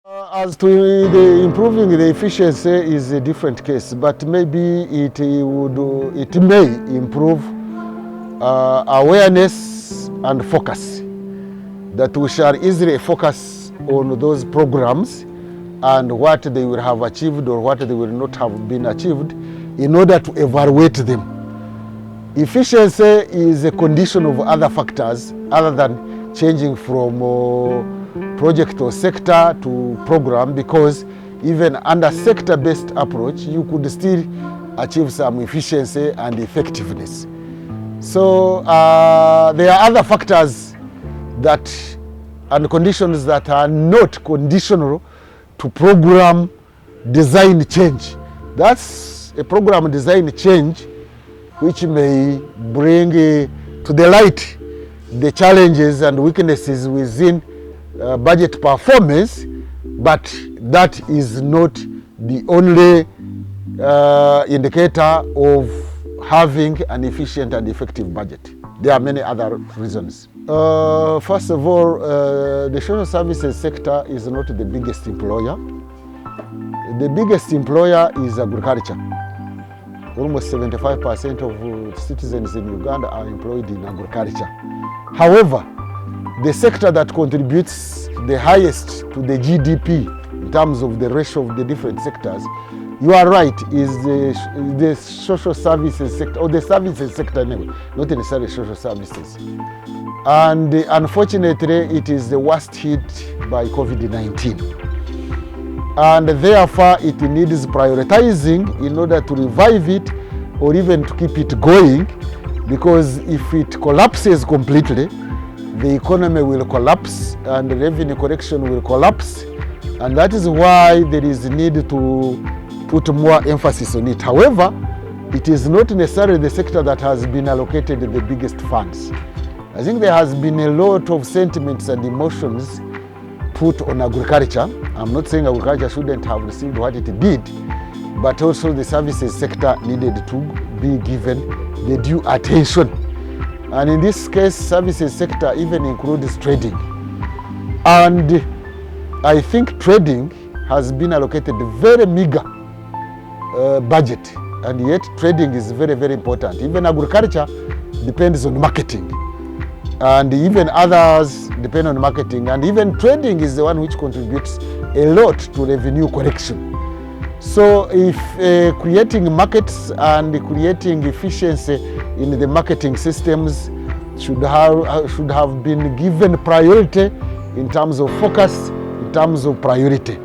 As to the improving the efficiency is a different case, but maybe it may improve awareness and focus, that we shall easily focus on those programs and what they will have achieved or what they will not have been achieved in order to evaluate them. Efficiency is a condition of other factors other than changing from project or sector to program, because even under sector-based approach, you could still achieve some efficiency and effectiveness. So there are other factors that and conditions that are not conditional to program design change. That's a program design change which may bring to the light the challenges and weaknesses within budget performance, but that is not the only indicator of having an efficient and effective budget. There are many other reasons. First of all, the social services sector is not the biggest employer. The biggest employer is agriculture. Almost 75% of citizens in Uganda are employed in agriculture. However, the sector that contributes the highest to the GDP in terms of the ratio of the different sectors, you are right, is the social services sector, or the services sector anyway, not necessarily social services. And unfortunately, it is the worst hit by COVID-19. And therefore, it needs prioritizing in order to revive it or even to keep it going, because if it collapses completely, the economy will collapse and the revenue collection will collapse, and that is why there is need to put more emphasis on it. However, it is not necessarily the sector that has been allocated the biggest funds. I think there has been a lot of sentiments and emotions put on agriculture. I'm not saying agriculture shouldn't have received what it did, but also the services sector needed to be given the due attention. And in this case, services sector even includes trading. And I think trading has been allocated very meager budget, and yet trading is very, very important. Even agriculture depends on marketing, and even others depend on marketing, and even trading is the one which contributes a lot to revenue collection. So if creating markets and creating efficiency in the marketing systems should have been given priority in terms of focus, in terms of priority.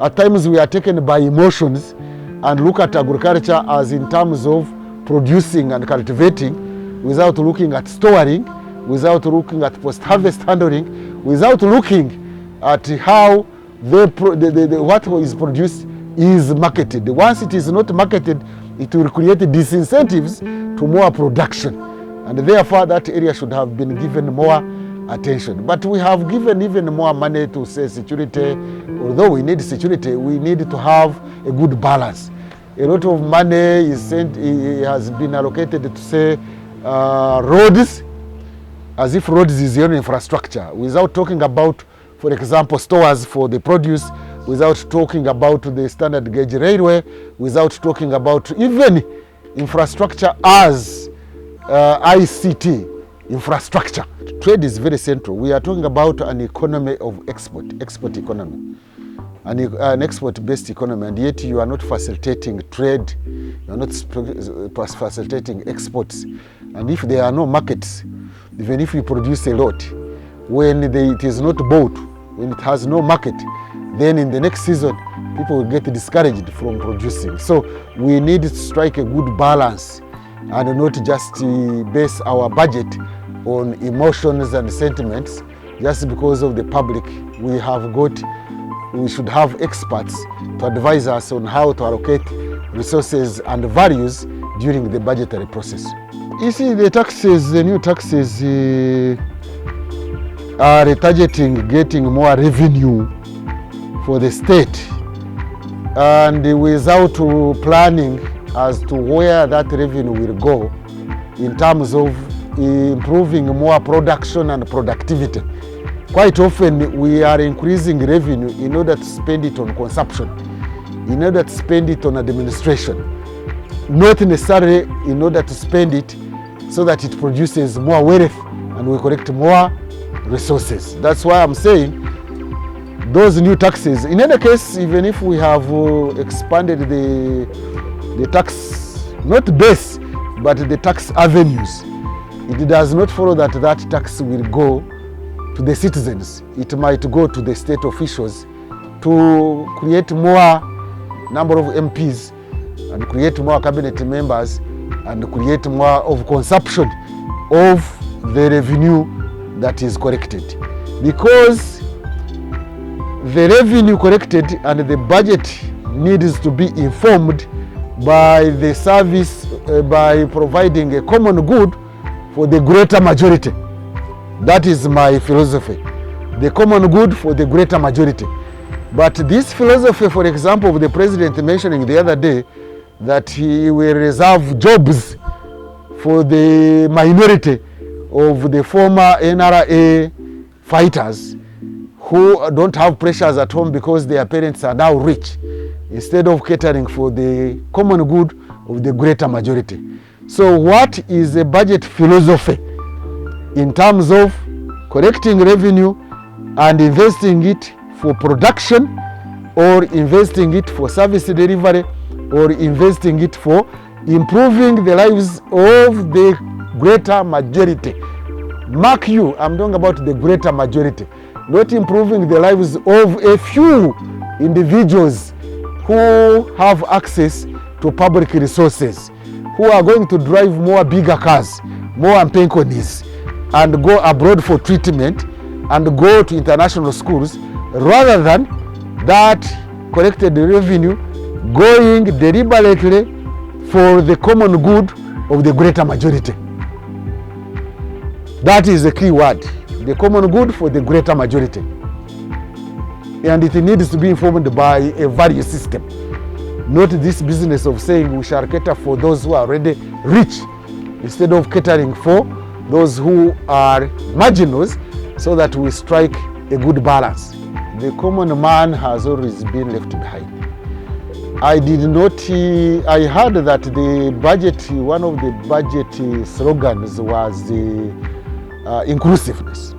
At times we are taken by emotions and look at agriculture as in terms of producing and cultivating without looking at storing, without looking at post-harvest handling, without looking at how what is produced is marketed. Once it is not marketed, it will create disincentives to more production, and therefore that area should have been given more attention. But we have given even more money to say security. Although we need security, we need to have a good balance. A lot of money has been allocated to say roads, as if roads is the only infrastructure, without talking about, for example, stores for the produce, without talking about the standard gauge railway, without talking about even infrastructure as ICT infrastructure. Trade is very central. We are talking about an economy of export economy, an export-based economy, and yet you are not facilitating trade, you are not facilitating exports. And if there are no markets, even if you produce a lot, when it is not bought, when it has no market, then in the next season, people will get discouraged from producing. So we need to strike a good balance and not just base our budget on emotions and sentiments just because of the public. We should have experts to advise us on how to allocate resources and values during the budgetary process. You see, the new taxes are targeting getting more revenue for the state, and without planning as to where that revenue will go in terms of improving more production and productivity. Quite often we are increasing revenue in order to spend it on consumption, in order to spend it on administration, not necessarily in order to spend it so that it produces more wealth and we collect more resources. That's why I'm saying those new taxes, in any case, even if we have expanded the tax, not base, but the tax avenues, it does not follow that that tax will go to the citizens. It might go to the state officials to create more number of MPs and create more cabinet members and create more of consumption of the revenue that is collected. Because the revenue collected and the budget needs to be informed by the service, by providing a common good for the greater majority. That is my philosophy. The common good for the greater majority. But this philosophy, for example, of the president mentioning the other day that he will reserve jobs for the minority of the former NRA fighters who don't have pressures at home because their parents are now rich, instead of catering for the common good of the greater majority. So what is the budget philosophy in terms of collecting revenue and investing it for production, or investing it for service delivery, or investing it for improving the lives of the greater majority? Mark you, I'm talking about the greater majority, not improving the lives of a few individuals who have access to public resources, who are going to drive more bigger cars, more penconis, and go abroad for treatment and go to international schools, rather than that collected revenue going deliberately for the common good of the greater majority. That is the key word, the common good for the greater majority. And it needs to be informed by a value system, not this business of saying we shall cater for those who are already rich instead of catering for those who are marginals, so that we strike a good balance. The common man has always been left behind. I heard that the budget, one of the budget slogans was inclusiveness.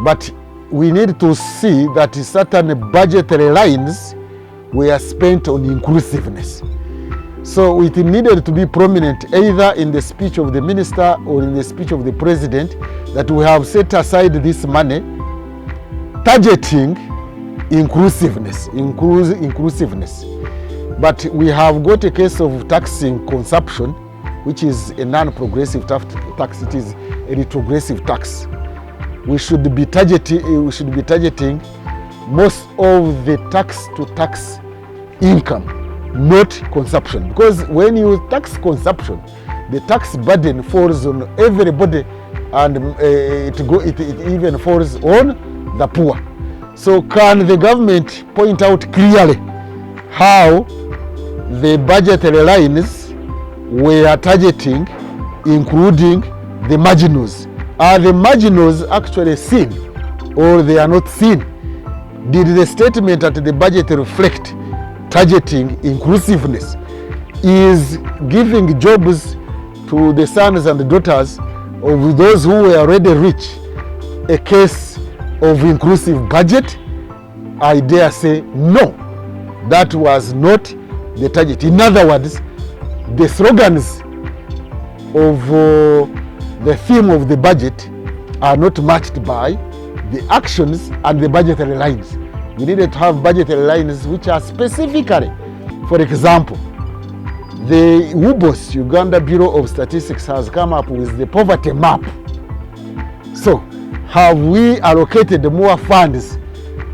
But we need to see that certain budgetary lines were spent on inclusiveness. So it needed to be prominent either in the speech of the minister or in the speech of the president that we have set aside this money targeting inclusiveness. But we have got a case of taxing consumption, which is a non-progressive tax. It is a retrogressive tax. We should be targeting most of the tax-to-tax income, not consumption. Because when you tax consumption, the tax burden falls on everybody, and it even falls on the poor. So can the government point out clearly how the budgetary lines were targeting, including the marginals? Are the marginals actually seen, or they are not seen? Did the statement at the budget reflect targeting inclusiveness? Is giving jobs to the sons and daughters of those who were already rich a case of inclusive budget? I dare say no, that was not the target. In other words, the slogans of the theme of the budget are not matched by the actions and the budgetary lines. We needed to have budgetary lines which are specifically, for example, the UBOS, Uganda Bureau of Statistics, has come up with the poverty map. So have we allocated more funds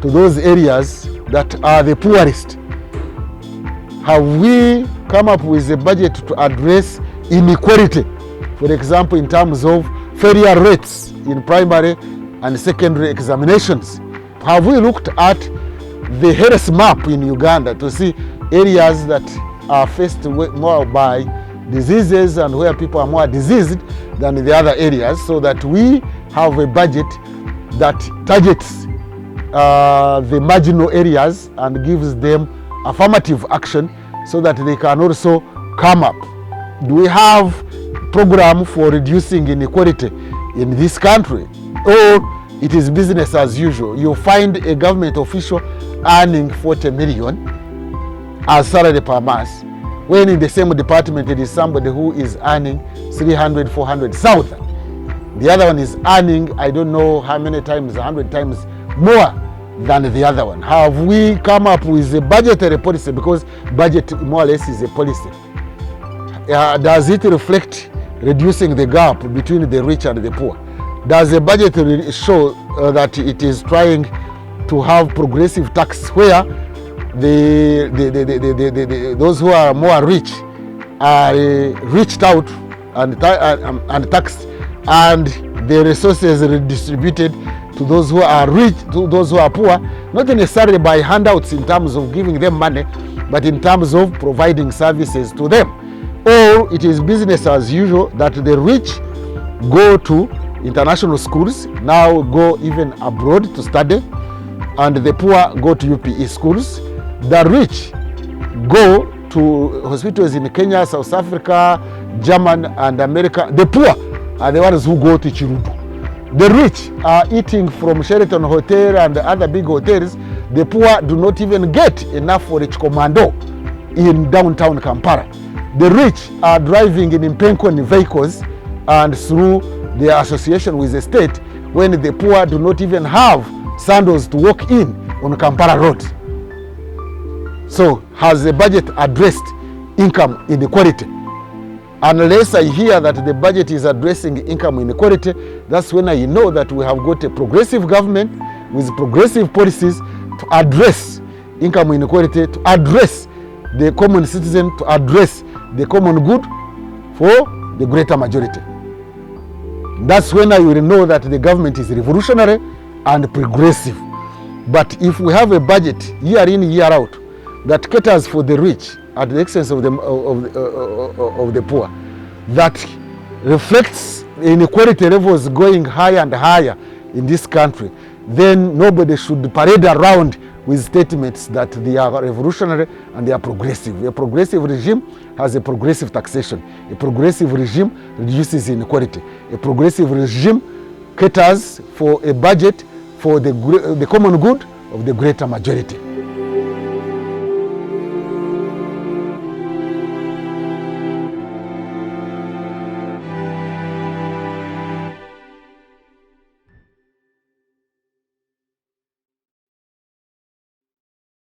to those areas that are the poorest? Have we come up with a budget to address inequality, for example, in terms of failure rates in primary and secondary examinations? Have we looked at the health map in Uganda to see areas that are faced more by diseases and where people are more diseased than the other areas, so that we have a budget that targets the marginal areas and gives them affirmative action so that they can also come up. Do we have program for reducing inequality in this country, or it is business as usual? You find a government official earning 40 million as salary per month, when in the same department it is somebody who is earning 300, 400,000. The other one is earning, I don't know how many times, 100 times more than the other one. Have we come up with a budgetary policy? Because budget more or less is a policy. Does it reflect reducing the gap between the rich and the poor? Does the budget show that it is trying to have progressive tax where those who are more rich are reached out and taxed, and the resources redistributed to those who are rich, to those who are poor, not necessarily by handouts in terms of giving them money, but in terms of providing services to them? Or it is business as usual that the rich go to international schools, now go even abroad to study, and the poor go to UPE schools. The rich go to hospitals in Kenya, South Africa, Germany, and America. The poor are the ones who go to Chirudu. The rich are eating from Sheraton Hotel and other big hotels. The poor do not even get enough for rich commando in downtown Kampala. The rich are driving in Impenkoni vehicles and through their association with the state, when the poor do not even have sandals to walk in on Kampala Road. So has the budget addressed income inequality? Unless I hear that the budget is addressing income inequality, that's when I know that we have got a progressive government with progressive policies to address income inequality, to address the common citizen, to address the common good for the greater majority. That's when I will know that the government is revolutionary and progressive. But if we have a budget year in, year out that caters for the rich at the expense of the poor, that reflects inequality levels going higher and higher in this country, then nobody should parade around with statements that they are revolutionary and they are progressive. A progressive regime has a progressive taxation. A progressive regime reduces inequality. A progressive regime caters for a budget for the common good of the greater majority.